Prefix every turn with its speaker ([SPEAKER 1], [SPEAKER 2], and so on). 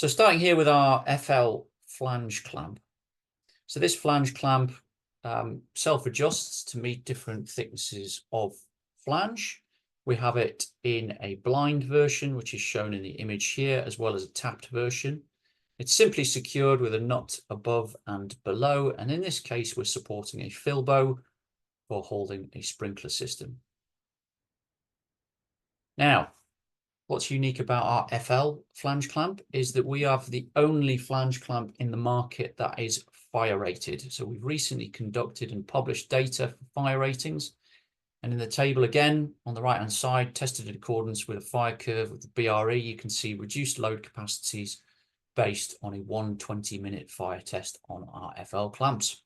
[SPEAKER 1] So starting here with our FL flange clamp. So this flange clamp self-adjusts to meet different thicknesses of flange. We have it in a blind version, which is shown in the image here, as well as a tapped version. It's simply secured with a nut above and below, and in this case we're supporting a filbo for holding a sprinkler system. Now, what's unique about our FL flange clamp is that we have the only flange clamp in the market that is fire rated. So we've recently conducted and published data for fire ratings. And in the table again, on the right-hand side, tested in accordance with a fire curve of the BRE, you can see reduced load capacities based on a 120-minute fire test on our FL clamps.